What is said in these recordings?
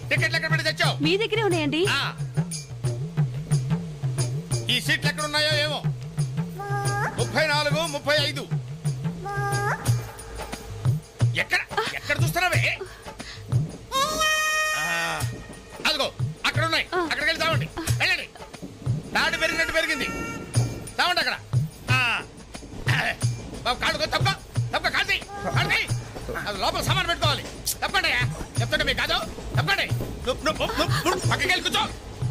టికెట్లు ఎక్కడ పెట్టి తెచ్చావు? మీ దగ్గరే ఉన్నాయండి. ఈ సీట్లు ఎక్కడ ఉన్నాయో ఏమో. 34, 35. ఎక్కడ ఎక్కడ చూస్తున్నావే? అదిగో అక్కడ ఉన్నాయి. అక్కడికి వెళ్ళి తావండి. వెళ్ళండి. తాడు పెరిగినట్టు పెరిగింది. తావండి అక్కడ. బాబు కాళ్ళు తప్ప తప్ప కాల్చి కాల్చి అది లోపల సామాన్ పెట్టుకోవాలి. తప్పండి చెప్తుంటే మీకు కాదు. తప్పండి. పక్కకి వెళ్ళి కూర్చో.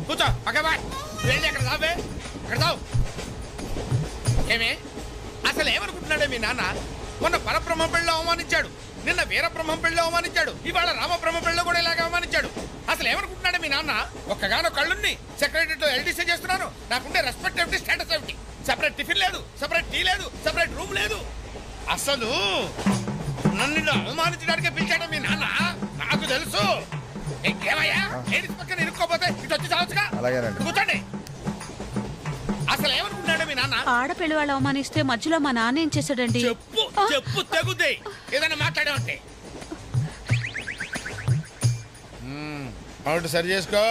కూర్చో పక్క బాయ్. వెళ్ళి అక్కడ తావే. అక్కడ తావు. ఏమే అసలు ఏమనుకుంటున్నాడే మీ నాన్న? మొన్న పరబ్రహ్మం పెళ్ళిలో అవమానించాడు, నిన్న వీరబ్రహ్మం పెళ్ళిలో అవమానించాడు, ఇవాళ రామబ్రహ్మ పెళ్ళిలో కూడా ఇలాగ అవమానించాడు. అసలు ఏమనుకుంటున్నాడే మీ నాన్న? ఒక్కగానో కళ్ళుని సెక్రటరీలో ఎల్డీసీ చేస్తున్నాను. నాకుండే రెస్పెక్ట్ ఏమిటి, స్టేటస్ ఏమిటి? సెపరేట్ టిఫిన్ లేదు, సెపరేట్ టీ లేదు, సెపరేట్ రూమ్ లేదు. అసలు నన్ను అవమానించడానికే పిలిచాడు మీ నాన్న. నాకు తెలుసు. ఏమయ్యా లేడీస్ పక్కన ఇరుక్కోపోతే ఇటు వచ్చి చావచ్చుగా. కూర్చోండి. అసలు ఏమనుకున్నాడు మీ నాన్న? ఆడపిల్లి వాళ్ళు అవమానిస్తే మధ్యలో మా నాన్న ఏం చేశాడండి? చెప్పు చెప్పు తెగుద్ది. ఏదైనా మాట్లాడామంటే అవును. సరి చేసుకో,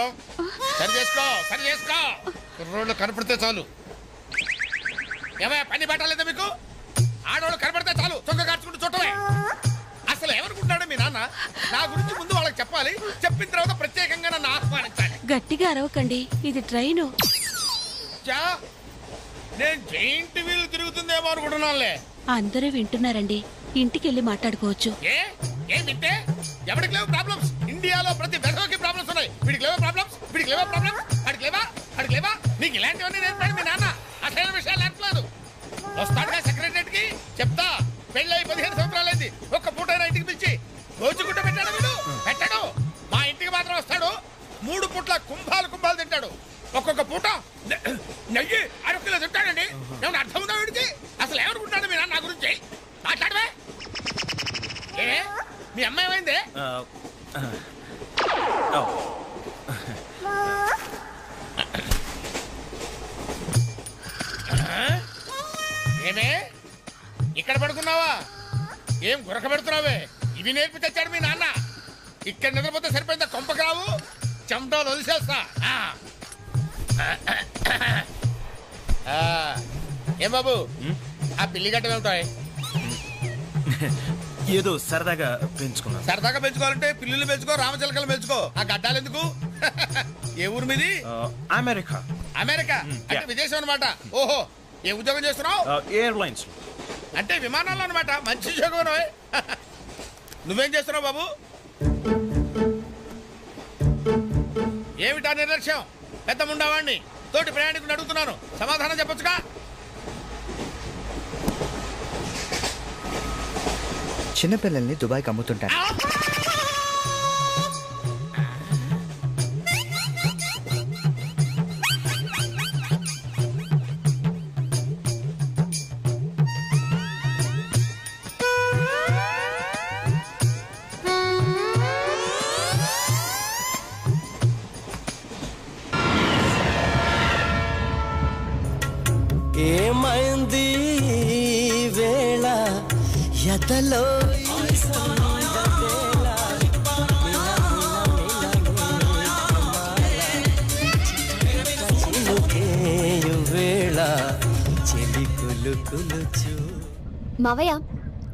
సరి చేసుకో, సరి చేసుకో. రోడ్లు కనపడితే చాలు. ఏమయ్యా పని పట్టాలేదా మీకు? ఆడవాళ్ళు కనపడితే చాలు చొక్క కార్చుకుంటూ చుట్టమే. అసలు ఏమనుకుంటున్నాడు మీ నాన్న? నా గురించి ముందు వాళ్ళకి చెప్పాలి, చెప్పిన తర్వాత ప్రత్యేకంగా నన్ను ఆహ్వానించాలి. గట్టిగా అరవకండి, ఇది ట్రైను. నేను జైంట్ వీల్ తిరుగుతుందేమో అనుకుంటున్నానులే. అందరూ వింటున్నారండి, ఇంటికి వెళ్ళి మాట్లాడుకోవచ్చు. ఏం వింటే? ఎవరికి లేవు ప్రాబ్లమ్స్? ఇండియాలో ప్రతి వెధవకి ప్రాబ్లమ్స్ ఉన్నాయి. వీడికి లేవా ప్రాబ్లమ్స్? వీడికి లేవా ప్రాబ్లమ్స్? అడికి లేవా? అడికి లేవా? నీకు ఇలాంటివన్నీ నేర్పాడు మీ నాన్న. అసలు విషయాలు నేర్పలేదు. వస్తాడుగా సెక్రటరీకి చెప్తా. పెళ్ళై 15 సంవత్సరాలైంది. ఒక్క పూటైనా ఇంటికి పిలిచి రోజుకుంటూ పెట్టాడు వీడు? పెట్టాడు. మా ఇంటికి మాత్రం వస్తాడు. 3 పూట్ల కుంభాలు కుంభాలు తింటాడు. ఒక్కొక్క పూట నెయ్యి 1/2 కిలో తింటాడండి. ఏమన్నా అర్థం ఉందా వీడికి? అసలు ఏమనుకుంటాడు మీ నాన్న నా గురించి? మాట్లాడవే. ఏ మీ అమ్మాయి ఏమైంది? ఏమే ఇక్కడ పడుకున్నావా? ఏం గురక పెడుతున్నావే? ఇవి నేర్పి తెచ్చాడు మీ నాన్న. ఇక్కడ నిద్రపోతే సరిపోయిందా? కొంపకి రావు, చెమటలు వదిలేస్తా. ఏం బాబు ఆ పిల్లి గట్ట వెళ్తాయి? ఏదో సరదాగా పెంచుకున్నా. సరదాగా పెంచుకోవాలంటే పిల్లులు పెంచుకో, రామచిలకలు పెంచుకో. ఆ గడ్డాలు ఎందుకు? ఏ ఊరు మీది? అమెరికా. అమెరికా అంటే విదేశం అనమాట. ఓహో, ఏ ఉద్యోగం చేస్తున్నావు? ఎయిర్లైన్స్ అంటే విమానాల్లో అనమాట. మంచి ఉద్యోగం. నువ్వేం చేస్తున్నావు బాబు? ఏమిటా నిర్లక్ష్యం? పెద్ద ముండావాణ్ణి తోటి ప్రయాణికుని అడుగుతున్నాను, సమాధానం చెప్పొచ్చుగా. చిన్నపిల్లల్ని దుబాయ్కి అమ్ముతుంటారు. ఏమైంది వేళ ఎదలో మావయ్య,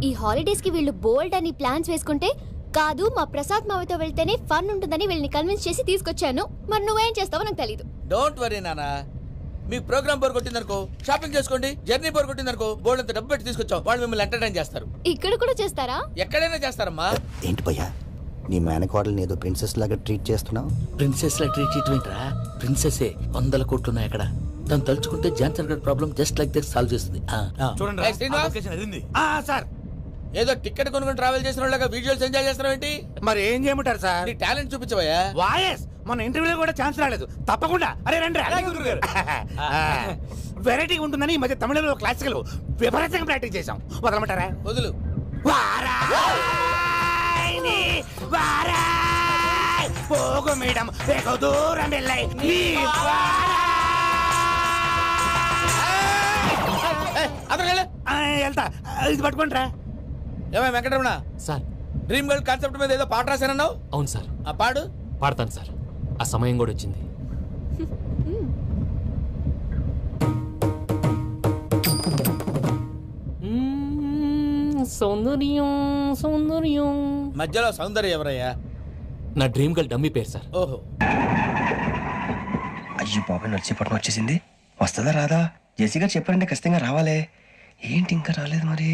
ఈ హాలిడేస్ కి వీళ్ళు బోల్డ్ అని ప్లాన్స్ వేసుకుంటే కాదు మా ప్రసాద్ మావయ్యతో వెళ్తేనే ఫన్ ఉంటుందని వీళ్ళని కన్విన్స్ చేసి తీసుకొచ్చాను. మరి నువ్వేం చేస్తావో నాకు తెలీదు. డోంట్ వరీ నానా. మీకు ప్రోగ్రామ్ బోర్ కొట్టిందనుకో షాపింగ్ చేసుకోండి. జర్నీ బోర్ కొట్టిందనుకో బోర్డు అంత డబ్బు పెట్టి తీసుకొచ్చాం. వాళ్ళు మిమ్మల్ని ఎంటర్టైన్ చేస్తారు. ఇక్కడ కూడా చేస్తారా? ఎక్కడైనా చేస్తారమ్మా. ఏంటి భయ్యా, నీ మేనకోడల్ని ఏదో ప్రిన్సెస్ లాగా ట్రీట్ చేస్తున్నావు? ప్రిన్సెస్ లా ట్రీట్ చేయటమేంట్రా? ప్రిన్సెస్ 100 కోట్లు ఉన్నాయి అక్కడ. తను తలుచుకుంటే జాన్సన్ గడ్ problem just like that solve చేస్తుంది. చూడండి సార్, ఏదో టికెట్ కొనుక్కొని ట్రావెల్ చేసిన వాళ్ళగా వీడియోస్ ఎంజాయ్ చేస్తున్నావు ఏంటి? మరి ఏం చేయమంటారు సార్? నీ టాలెంట్ చూపించవయ్యా. వాయస్ మన ఇంటర్వ్యూలో కూడా ఛాన్స్ రాలేదు. తప్పకుండా అరే రండి. వెరైటీ ఉంటుందని ఈ మధ్య తమిళంలో క్లాసికల్ విపరీతంగా ప్రాక్టీస్ చేసాం. వదలమంటారా? వదులు. పోగు మేడం వెగు దూరం వెళ్ళాయి. వెళ్తా, ఇది పట్టుకుంటారా? ఏమై Venkataramana sir, dream girl concept మీద ఏదో పాట రాశానన్నావు. అవును సార్. ఆ పాడు. పాడతాను సార్, ఆ సమయం కూడా వచ్చింది. సౌందర్యం సౌందర్యం. మధ్యలో సౌందర్యం ఎవరయ్యా? నా డ్రీమ్ గర్ల్ డమ్మీ పేరు సార్. ఓహో, అయ్యి బాబాయ్ నడిచేపట్నం వచ్చేసింది. వస్తుందా రాదా? జెసి గారు చెప్పారంటే ఖచ్చితంగా రావాలే. ఏంటి ఇంకా రాలేదు మరి?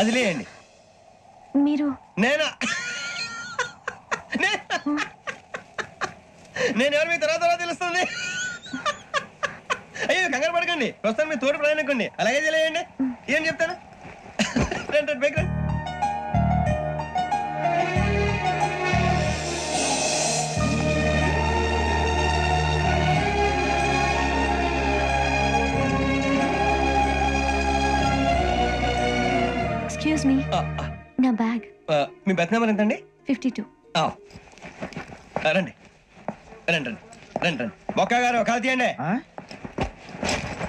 అది లేయండి. మీరు నేనా? నేను ఎవరు మీ తర్వాత తెలుస్తుంది. అయ్యో కంగారు పడకండి, ప్రస్తుతం మీ తోడు ప్రయాణకండి. అలాగే తెలియండి. ఏం చెప్తాను? రండి బైక్ రండి. ఎక్స్క్యూజ్ మీ, నా బ్యాగ్. మీ బెత్ నెంబర్ ఎంతండి? 52. రండి రండి రండి రండి రండి. బొక్క గారు కాల్ తీయండి.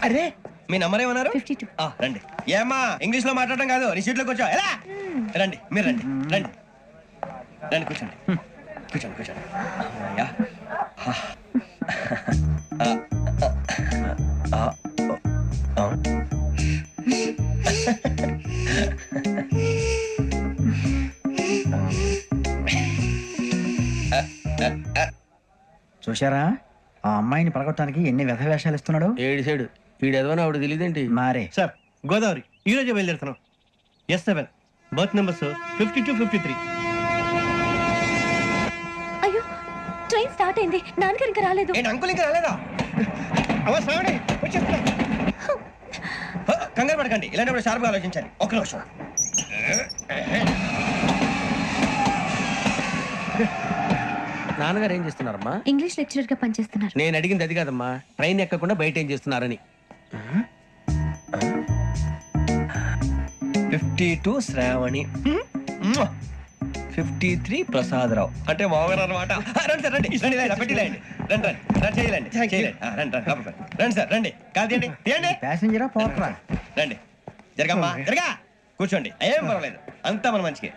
అరే మీ నంబర్ ఏమన్నారు? 52. రండి. ఏమ్మా ఇంగ్లీష్ లో మాట్లాడడం కాదు, నీ సీట్లో కూర్చో. ఎలా రండి, మీరు రండి రండి రండి, కూర్చోండి కూర్చోండి కూర్చోండి. అమ్మయ్యా. చూశారా ఆ అమ్మాయిని పడగొట్టడానికి ఎన్ని వ్యధ వేషాలు ఇస్తున్నాడు? ఏడు సైడు వీడు ఎదవని ఆవిడ తెలియదేంటి? మారే సార్ గోదావరి ఈ రోజే బయలుదేరుతున్నాం. S7 berth numbers 52, 53. అయ్యో, ట్రైన్ స్టార్ట్ అయింది. నాన్నగారు ఇంకా రాలేదు. ఏంటి అంకుల్ ఇంకా రాలేదా? అవసరం కంగారు పడకండి, ఇలాంటప్పుడు షార్ప్గా ఆలోచించాలి. ఒక నిమిషం. నాన్నగారు ఏం చేస్తున్నారమ్మా? ఇంగ్లీష్ లెక్చరర్ గా పనిచేస్తున్నారు. నేను అడిగింది అది కాదమ్మా, ట్రైన్ ఎక్కకుండా బయట ఏం చేస్తున్నారని. 52 శ్రావణి, 53 ప్రసాదరావు అంటే మామగారు అనమాట. రండి సార్ రండి రండి, ఇలా పెట్టిలేండి. రండి రండి రండి, చేయాలండి చేయాలండి. రండి రండి లోపలికి రండి. రండి సార్ రండి, కాదు తీయండి తీయండి. ప్యాసింజరా పోట్రా? రండి జరగమ్మా జరగా, కూర్చోండి. ఏం పర్వాలేదు, అంతా మన మంచికి.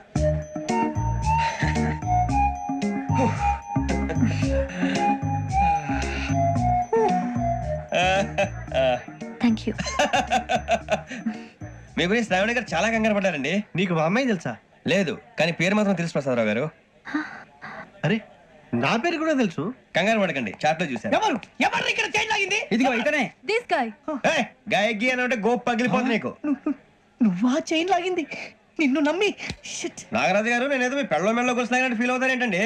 Thank you. మీ గురించి శ్రావణి గారు చాలా కంగారు పడ్డారండి. నీకు మా అమ్మాయి తెలుసా? లేదు, కానీ పేరు మాత్రం తెలుసు ప్రసాదరావు గారు. అరే నా పేరు కూడా తెలుసు. కంగారు పడకండి, చాట్ లో చూసాను. ఎవరు ఎవరు ఇక్కడ చైన్ లాగింది? ఇదిగో ఇతనే. This guy. గాయకి అని అంటే గోప్ పగిలిపోతుంది నీకు. నువ్వా చైన్ లాగింది? నిన్ను నమ్మి. నాగరాజు గారు నేనేదో మీ పెళ్ళ మెళ్ళలో గురిసినట్టు ఫీల్ అవుతారేంటండి?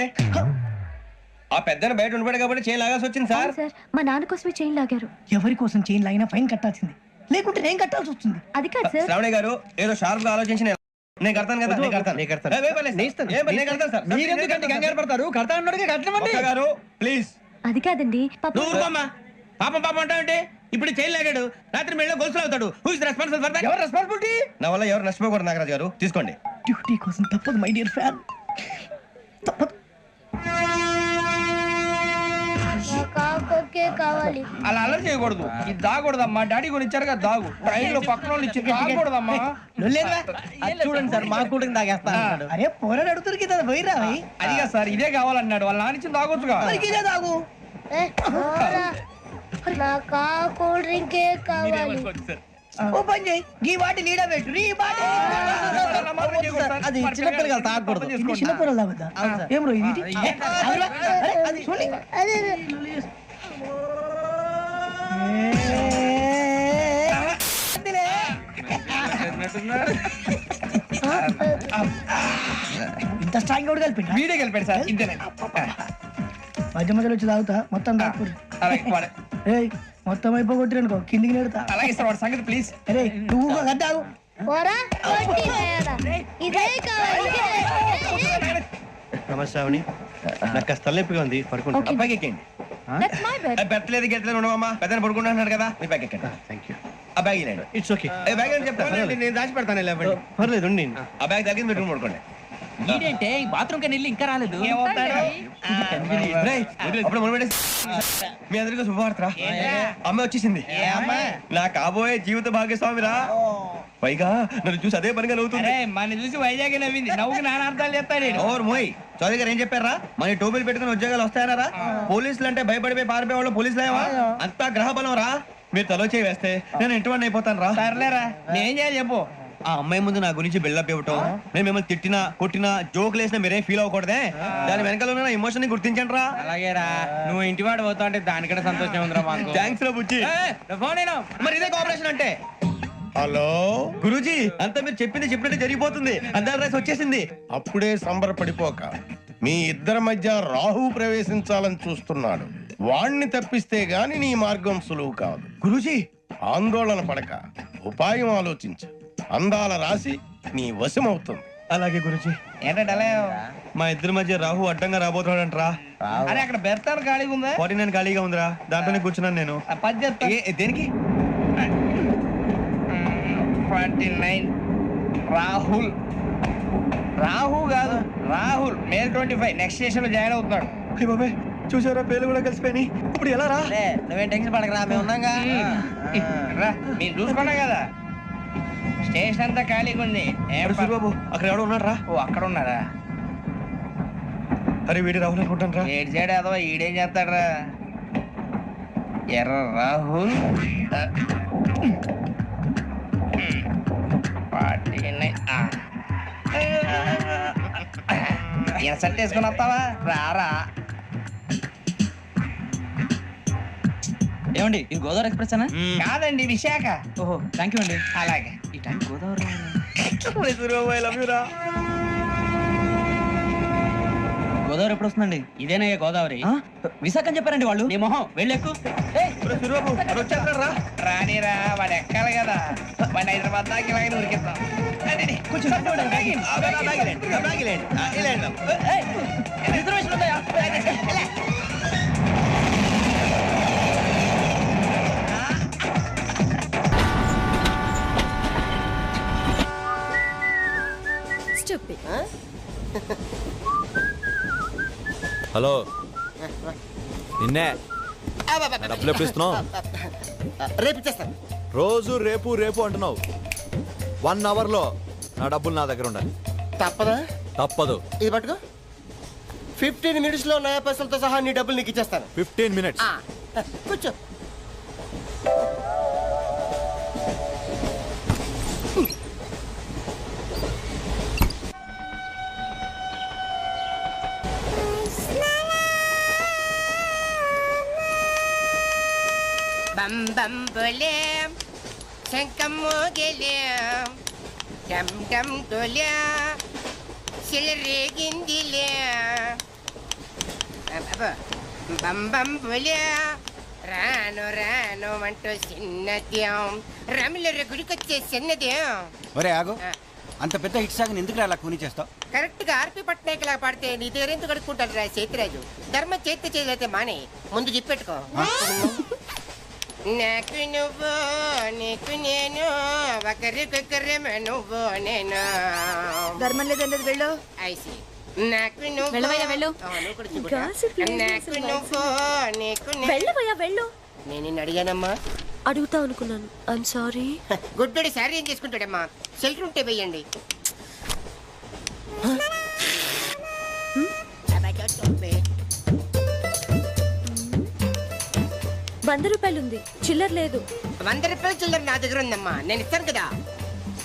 ఆ పెద్దని బయట ఉండిపోయాడు కాబట్టి చైన్ లాగాల్సి వచ్చింది సార్. సార్, మా నాన్న కోసమే చైన్ లాగారు. ఎవరి కోసం చైన్ లాగినా ఫైన్ కట్టాల్సింది, లేకుంటే నేను కట్టాల్సి వస్తుంది. అది కాదు సార్. శ్రావణి గారు ఏదో షార్ప్ గా ఆలోచించి నేను కడతాను కదా. నేను కడతాను. నేను కడతాను సార్. మీరెందుకంటే కంగారు పడతారు? కడతా అన్నాడుగా కట్టమండి. ఒక్క గారు ప్లీజ్. అది కాదండి పాపం. నువ్వు ఊరుకోమ్మా. పాపం పాపం అంటావంటే ఇప్పుడు చైన్ లాగాడు, రాత్రి మెళ్ళో గొలుసులు అవుతాడు. Who is responsible for that? ఎవరు రెస్పాన్సిబిలిటీ? నా వల్ల ఎవరు నష్టపోకూడదు నాగరాజు గారు, తీసుకోండి. డ్యూటీ కోసం తప్పదు మై డియర్ ఫ్యాన్, తప్పదు. కావాలి. అలా అల్లరి చేయకూడదు. ఇది దాగకూడదమ్మా. డాడీ కొని ఇచ్చారు కదా దాగు. ట్రైన్ లో పక్కన వాళ్ళు ఇచ్చి దాగకూడదమ్మా. చూడండి సార్, మా కూడా తాగేస్తా. అరే పోరాడు అడుగుతారు కదా, పోయిరా. అదిగా సార్, ఇదే కావాలన్నాడు. వాళ్ళ నాన్న ఇచ్చింది తాగొచ్చుగా. ఇదే తాగు. నాకు కూల్ డ్రింక్ కావాలి. ఓ పని చేయి, ఈ బాటి లీడ పెట్టు. ఈ బాటి అది చిన్నపిల్లలు తాగకూడదు. చిన్నపిల్లలు తాగుతా. ఏం రో ఇది? అది చూడండి. ఇంత స్ట్రాంగ్ కూడా కలిపి వీడియో గెలిపాడు సార్ ఇంతేనండి మధ్య మధ్యలో వచ్చి తాగుతా మొత్తం తాగుతుంది అలాగే వాడు- ఏయ్ మొత్తం అయిపోగొట్టిరనుకో కిందికి నేడుతా అలాగే సార్ వాడి సంగతి ప్లీజ్ అరే నువ్వు గద్దాగు నమస్తే శ్రావణి నాకు కాస్త తలెప్పిగా ఉంది పడుకుంటా బ్యాగ్ ఎక్కండి పెట్టలేదు గెట్టలేదు ఉండవమ్మా పెద్దని పడుకుంటున్నాడు కదా మీ బ్యాగ్ ఎక్కండి థ్యాంక్ యూ ఆ బ్యాగ్ ఇలాండి ఇట్స్ ఓకే బ్యాగ్ అని చెప్తాను నేను దాచి పెడతాను లేవండి పర్లేదు ఉండి ఆ బ్యాగ్ తగ్గింది మీరు రూమ్ పడుకోండి ఏంటంటే బాత్రూమ్ కానీ ఇల్లు ఇంకా రాలేదు రేయ్, అప్పుడు మొదలు పెట్టేసి మీ అందరికీ శుభవార్తరా అమ్మ వచ్చేసింది నా కాబోయే జీవిత భాగ్యస్వామిరా పైగా నన్ను చూసి అదే పనిగా నవ్వుతుంది మన చూసి వైజాగ్ నవ్వింది నవ్వుకి నాన్న అర్థాలు చెప్తాడు ఓర్ మోయ్ చౌదరి గారు ఏం చెప్పారా మన టోబీలు పెట్టుకుని ఉద్యోగాలు వస్తాయనరా పోలీసులు అంటే భయపడిపోయి పారిపోయే వాళ్ళు పోలీసులేవా అంతా గ్రహ బలం రా మీరు తలో చేయి వేస్తే నేను ఇంటివాడిని అయిపోతాను రా సర్లేరా నేను చేయాలి చెప్పు ఆ అమ్మాయి ముందు నా గురించి బిల్డప్ ఇవ్వటం నేను మిమ్మల్ని తిట్టినా కొట్టినా జోకులు వేసినా మీరేం ఫీల్ అవ్వకూడదే దాని వెనకాల ఉన్న ఎమోషన్ ని గుర్తించండి రా అలాగేరా నువ్వు ఇంటి వాడు పోతా అంటే దానికంటే సంతోషం ఉందిరా మాకు థ్యాంక్స్ రా బుజ్జి ఫోన్ మరి ఇదే కోఆపరేషన్ అంటే హలో గురూజీ అంతా మీరు చెప్పింది చెప్పినట్టు జరిగిపోతుంది అందాల రైస్ వచ్చేసింది అప్పుడే సంబరపడిపోక మీ ఇద్దరి మధ్య రాహు ప్రవేశించాలని చూస్తున్నాడు వాణ్ణి తప్పిస్తే గాని నీ మార్గం సులువు కాదు గురూజీ ఆందోళన పడక ఉపాయం ఆలోచించు అందాల రాశి నీ వశమవుతుంది అలాగే గురూజీ ఏంటంటే మా ఇద్దరి మధ్య రాహు అడ్డంగా రాబోతున్నాడంట్రా అరే అక్కడ బెర్తాను ఖాళీగా ఉందా 49 ఖాళీగా ఉందిరా దాంట్లోనే కూర్చున్నాను నేను పది చెప్తా దేనికి 29 రాహుల్ రాహు కాదు రాహుల్ మే 25 నెక్స్ట్ స్టేషన్ లో జాయిన్ అవుతున్నాడు అయ్య బాబాయ్ చూసారా పేర్లు కూడా కలిసిపోయి ఇప్పుడు ఎలా రా నువ్వేం టెన్షన్ పడకరా మేము ఉన్నాగా రా మీరు చూసుకున్నా కదా స్టేషన్ అంతా ఖాళీగా ఉంది బాబు అక్కడ ఎవడో ఉన్నాడు రా ఓ అక్కడ ఉన్నారా అరే వీడి రాహుల్ అనుకుంటాను రా ఏడు సైడ్ అదో ఈడేం చేస్తాడరా ఎర్ర రాహుల్ 49 సెట్ వేసుకుని వస్తావా రారా ఏమండి ఇది గోదావరి ఎక్స్ప్రెస్ అనా కాదండి విశాఖ ఓహో థ్యాంక్ యూ అండి అలాగే ఈ టైం గోదావరి గోదావరి ఎప్పుడు వస్తుందండి ఇదేనయ్య గోదావరి విశాఖ అని చెప్పారండి వాళ్ళు నీ మొహం వెళ్ళెక్కు రానిరా వాడు ఎక్కాలి కదా వాడిని హైదరాబాద్ దాకా ఇలాగే ఉరికిద్దాం రిజర్వేషన్ ఉన్నాయా హలో నిన్నే డబ్బులు ఎప్పుడు ఇస్తున్నావు రేపు ఇచ్చేస్తాను రోజు రేపు రేపు అంటున్నావు 1 అవర్లో నా డబ్బులు నా దగ్గర ఉండాలి తప్పదా తప్పదు ఇది పట్టుకో 15 minutes లో నయా పైసలతో సహా నీ డబ్బులు నీకు ఇచ్చేస్తాను 15 minutes కూర్చో బం బం బోలేం శంఖం మోగలేం డమ్ డమ్ డోలే సిలరేగిందిలే బం బం బోలే రాను రాను అంటూ చిన్నదేం రమిలర గుడికొచ్చే చిన్నదేం ఒరే ఆగు అంత పెద్ద హిట్ సాగుని ఎందుకు అలా కూని చేస్తావు కరెక్ట్ గా ఆర్పి పట్నాయక్ లా పాడితే నీ దగ్గర ఎందుకు కడుక్కుంటారు రా సేతిరాజు ధర్మ చేతి చేయలేతే మానే ముందు చెప్పెట్టుకో నాకు నువ్వు నీకు నేను ఒకరికొకరేమో నువ్వు నేను ధర్మం లేదన్నది వెళ్ళు ఐసి నాకు నువ్వు వెళ్ళవయ్యా, వెళ్ళు. నువ్వు కూడా చూపురా. నాకు నువ్వు నీకు వెళ్ళవయ్యా వెళ్ళు నేను నిన్ను అడిగానమ్మా అడుగుతా అనుకున్నాను ఐఎమ్ సారీ గుడ్డోడి సారీ ఏం చేసుకుంటాడమ్మా షెల్టర్ ఉంటే వెయ్యండి ₹100 ఉంది చిల్లర లేదు ₹100 చిల్లర నా దగ్గర ఉందమ్మా నేను ఇస్తాను కదా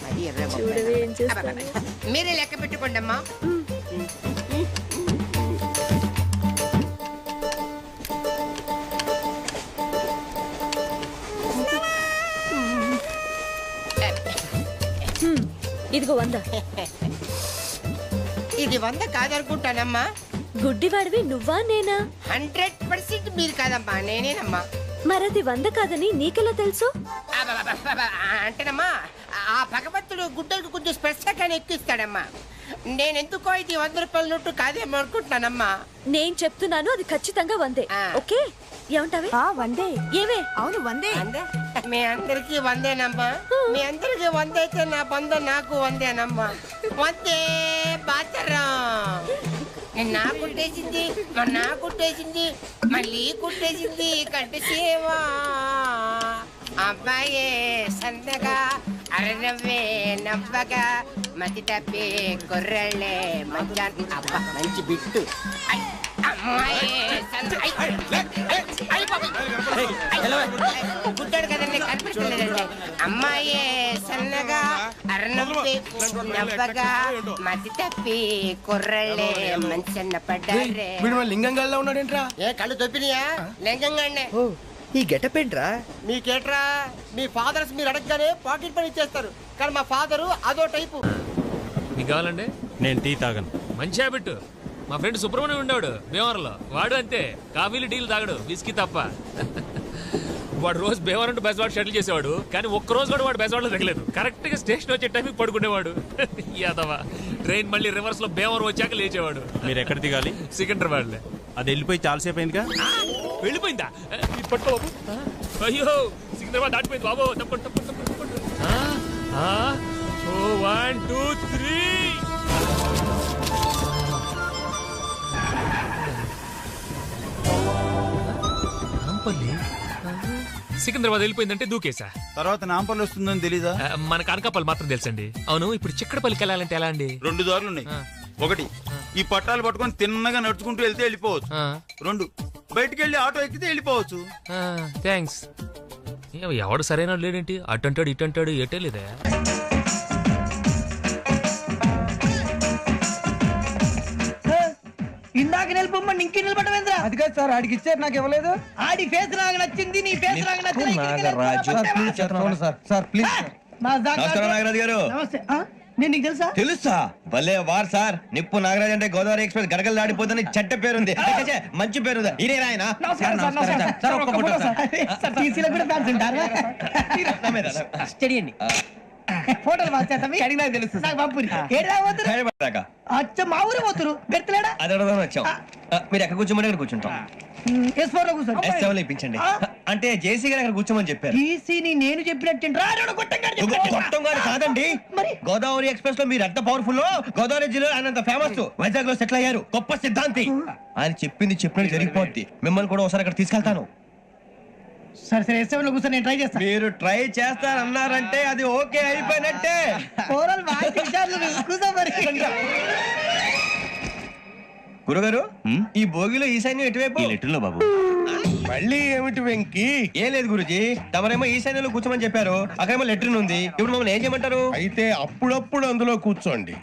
అది ఎర్ర చూడవే ఏం చేస్తాను. అబ్బబ్బబ్బ. మీరే లెక్క పెట్టుకోండి అమ్మా ఇదిగో 100 ఇది 100 కాదనుకుంటానమ్మా. గుడ్డివాడివి నువ్వా నేనా? 100% మీరు కాదమ్మా, నేనేనమ్మా. మరది 100 కాదని నీకెలా తెలుసు? అంటేనమ్మా ఆ భగవంతుడు గుడ్డలకు కొంచెం స్పెషల్గానే ఎక్కిస్తాడమ్మా. నేనెందుకో ఇది 100 రూపాయల నోటు కాదేమో అనుకుంటున్నానమ్మా. నేను చెప్తున్నాను అది ఖచ్చితంగా 100. ఓకే ఏమంటావే? 100. ఏమే? అవును 100. మీ అందరికి 100నమ్మా. మీ అందరికి 100 అయితే నా బంధ నాకు 100నమ్మా. 100 బాతరం. నా కుట్టేసింది, నా కుట్టేసింది, మళ్ళీ కుట్టేసింది కంటి సేవా. అబ్బాయే సన్నగా అరనవ్వే నవ్వగా మతి తప్పే కుర్రళ్ళే మంచి అబ్బా మంచి బిట్టు. గుడ్డాడు కదండి, కనిపించలేదండి. అమ్మాయే సన్నగా అరనవ్వే నవ్వగా మతి తప్పి కుర్రళ్ళే మంచి అన్న పడ్డారే. లింగంగా ఉన్నాడేంట్రా? ఏ కళ్ళు తొప్పినాయా? లింగంగానే. ఈ గెటప్ ఏంట్రా? మీకేట్రా, మీ ఫాదర్స్ మీరు అడగగానే పాకెట్ పని ఇచ్చేస్తారు, కానీ మా ఫాదరు అదో టైపు. మీకు కావాలండి? నేను టీ తాగను. మంచి హ్యాబిట్. మా ఫ్రెండ్ సుబ్రహ్మణ్యం ఉండేవాడు భీమవరంలో. వాడు అంతే, కాఫీలు టీలు తాగడు, విస్కీ తప్ప. వాడు రోజు భీమవరం టు బెజవాడ షటిల్ చేసేవాడు, కానీ ఒక్క రోజు కూడా వాడు బెజవాడలో తగ్గలేదు. కరెక్ట్ గా స్టేషన్ వచ్చే టైంకి పడుకునేవాడు. యాదవా ట్రైన్ మళ్ళీ రివర్స్ లో భీమవరం వచ్చాక లేచేవాడు. మీరు ఎక్కడ దిగాలి? సికింద్రాబాద్. అది వెళ్ళిపోయి చాలాసేపు అయిందిగా. వెళ్ళిపోయిందా? పట్టుకో బాబు. అయ్యో సికింద్రాబాద్ దాటిపోయింది బాబు. తప్పండి తప్పండి తప్పండి. 1 2 3. సికింద్రాబాద్ వెళ్ళిపోయిందంటే దూకేసా. తర్వాత నాంపల్లి వస్తుందని తెలీదా? మనకు అనకాపల్లి మాత్రం తెలుసండి. అవును, ఇప్పుడు చిక్కడపల్లికి వెళ్ళాలంటే ఎలా అండి? 2 దారులు ఉన్నాయి. ఒకటి ఈ పట్టాలు పట్టుకొని తిన్నగా నడుచుకుంటూ వెళ్తే వెళ్ళిపోవచ్చు. 2 బయటికి వెళ్ళి ఆటో ఎక్కితే వెళ్ళిపోవచ్చు. థ్యాంక్స్. ఎవడు సరైన లేడేంటి? అటంటాడు ఇటంటాడు, ఏటే లేదా? ఇందాక నిలబొమ్మని ఇంకే నిలబడమేంద్రా? అది కాదు సార్, ఆడికి ఇచ్చారు, నాకు ఇవ్వలేదు. ఆడి ఫేస్ నాకు నచ్చింది, నీ ఫేస్ నాకు నచ్చింది. నాగరాజు గారు నమస్తే. నేను నీకు తెలుసా? తెలుసా? భలే వార్ సార్. నిప్పు నాగరాజ్ అంటే గోదావరి ఎక్స్ప్రెస్ గడగలు దాడిపోతుంది చెడ్డ పేరుంది. మంచి పేరు. ఇదే ఆయన స్టడీ అండి. ఫోటోలు నాకు తెలుసు. నాకు పంపురి. అచ్చ మా ఊరు పోతురు బెర్తలేడా? అది అడగదామని వచ్చాం. మీరు ఎక్కడ కూర్చోమని అక్కడ కూర్చుంటాం. S4 ఇప్పించండి. అంటే జేసీ గారు అక్కడ కూర్చోమని చెప్పారు. నేను చెప్పినట్టు కాదండి, గోదావరి ఎక్స్ప్రెస్ లో మీరు ఎంత పవర్ఫుల్, గోదావరి జిల్లా ఆయన ఫేమస్, వైజాగ్ లో సెటిల్ అయ్యారు, గొప్ప సిద్ధాంతి. ఆయన చెప్పింది చెప్పినట్టు జరిగిపోద్ది. మిమ్మల్ని కూడా ఒకసారి అక్కడ తీసుకెళ్తాను. సరే సరే, S7 లో కూర్చొని నేను ట్రై చేస్తాను. మీరు ట్రై చేస్తారన్నారంటే అది ఓకే అయిపోయినట్టే. గురుగారు, ఈ భోగిలో ఈశాన్యం ఎటువైపు? లెటర్లో బాబు. మళ్ళీ ఏమిటి వెంకీ? ఏం లేదు గురుజీ, తమరేమో ఈశాన్యంలో కూర్చోమని చెప్పారు, అక్కడేమో లెటర్ ఉంది. ఇప్పుడు మమ్మల్ని ఏం చేయమంటారు? అయితే అప్పుడప్పుడు అందులో కూర్చోండి,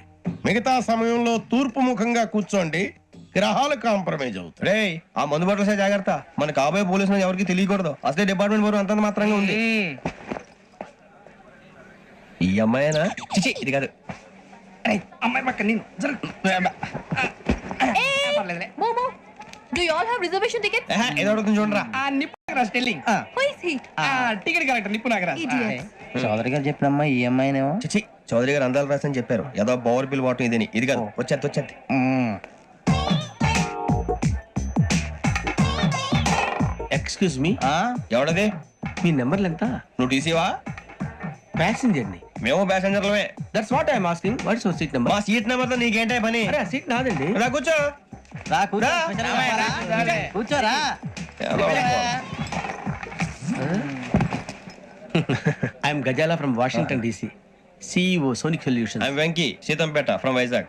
మిగతా సమయంలో తూర్పు ముఖంగా కూర్చోండి. గ్రహాలు కాంప్రమైజ్ అవుతాయి. రే, ఆ మందు బట్టలసే జాగ్రత్త. మన కాబోయే పోలీసులు ఎవరికి తెలియకూడదు. అసలే డిపార్ట్మెంట్ బోరు అంతంత మాత్రంగా ఉంది. ఈ అమ్మాయినా? ఇది కాదు అమ్మాయి పక్క నేను. Do you all have reservation tickets? ఏదో అడుగుతుంది చూడరా. నిప్పు Nagaraj telling. Who is he? Ticket collector నిప్పు నాగరాజ్. చౌదరి గారు చెప్పినమ్మా ఈ అమ్మాయినేమో. చిచి, చౌదరి గారు అందాలు రాసని చెప్పారు. ఏదో బోర్ బిల్ వాటం ఇదని. ఇది కాదు, వచ్చేది. Excuse me, ఎవడది? మీ నెంబర్లు ఎంత? నువ్వు టీసీవా? ప్యాసింజర్ ని. మేము ప్యాసెంజర్లమే. That's what I'm asking. What's your seat number? మా సీట్ నెంబర్ తో నీకేంటే పని? అరే సీట్ నాదండి. రా కూర్చో. కూర్చోరా. I'm Gazala from Washington DC, CEO Sonic Solutions. I'm Venky, Seethampeta from Vizag.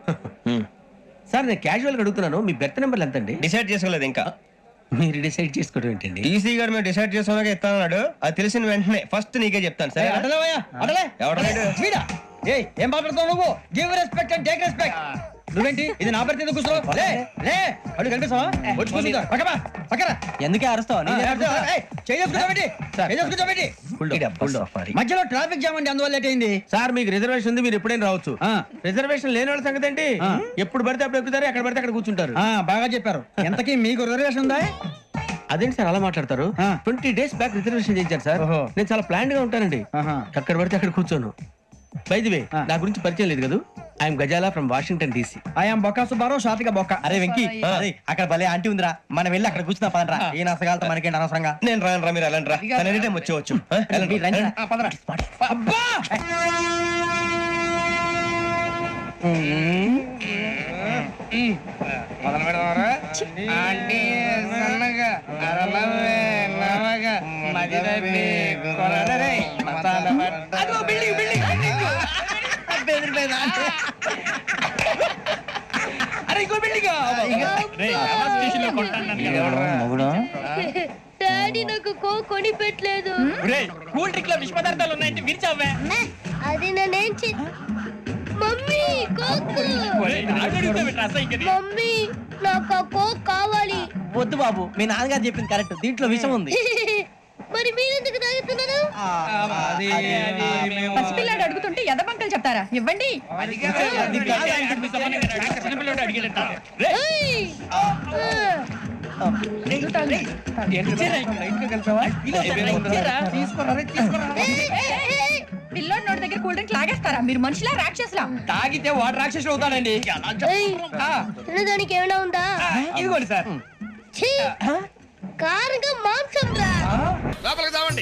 Sir నేను క్యాజువల్ గా అడుగుతున్నాను, మీ బెర్త్ నెంబర్లు ఎంత అండి? డిసైడ్ చేసుకోలేదు ఇంకా. మీరు డిసైడ్ చేసుకోవడం ఏంటండి? టీసీ గారు మేము డిసైడ్ చేసుకున్నాక ఇస్తానన్నాడు. అది తెలిసిన వెంటనే ఫస్ట్ నీకే చెప్తాను. సరే ఏం మాట్లాడుతావు నువ్వు? Give respect and take respect. నువ్వేంటి ఇది నా పరిస్థితి ఎందుకు కూర్చో లే లే అడు కనిపిస్తావా వచ్చి కూర్చుంటా పక్కమా పక్కరా ఎందుకే అరుస్తావా మధ్యలో ట్రాఫిక్ జామ్ అండి అందువల్ల లేట్ అయింది సార్ మీకు రిజర్వేషన్ ఉంది, మీరు ఎప్పుడైనా రావచ్చు. రిజర్వేషన్ లేని వాళ్ళ సంగతి ఏంటి? ఎప్పుడు పడితే అప్పుడు ఎక్కుతారు, ఎక్కడ పడితే అక్కడ కూర్చుంటారు. బాగా చెప్పారు. ఎంతకీ మీకు రిజర్వేషన్ ఉందా? అదేంటి సార్ అలా మాట్లాడతారు? 20 days బ్యాక్ రిజర్వేషన్ చేశారు సార్. నేను చాలా ప్లాన్డ్ గా ఉంటానండి, ఎక్కడ పడితే అక్కడ కూర్చోను. బై ది వే, నా గురించి పరిచయం లేదు కదా, I'm Gazala from Washington DC. I'm Bokka Subbarao, షాతిక బొక్క. అరే వెంకీ, అక్కడ భలే ఆంటీ ఉందిరా, మనం వెళ్ళి అక్కడ కూర్చున్నా పదరా. ఏ నసగాలతో మనకేంటి అనవసరంగా. నేను రాను రా, మీరు వెళ్ళండి రా, ఎనీ టైం వచ్చేవచ్చు. అబ్బా మొదలు పెడదామరా? ఆంటీ సన్నగా అరలవే నవగా మదిరబి కొరడరే మసాలా అదో బిల్డింగ్ బెదిరిపోయిందా? అరే ఇంకో బిల్డింగ్ డాడీ నాకు కొని పెట్టలేదు. కూల్ డ్రింక్ లో విష పదార్థాలు ఉన్నాయంటే విరిచావే. అది నేనేం మమ్మీ మమ్మీ నాకు కోక్ కావాలి. వద్దు బాబు, మీ నాన్నగారు చెప్పింది కరెక్ట్, దీంట్లో విషయం ఉంది. మరి మీరెందుకు తాగుతున్నారు? పసిపిల్లాడు అడుగుతుంటే ఎదబంకలు చెప్తారా? ఇవ్వండి. పిల్లోడి నోటి దగ్గర కూల్ డ్రింక్ లాగేస్తారా? మీరు మనుషులా రాక్షసులా? తాగితే వాడు రాక్షసుడు అవుతాడండి. తినడానికి ఏమైనా ఉందా? ఇదిగోండి సార్. కారుగా మాంసం రా. లోపలికి తావండి.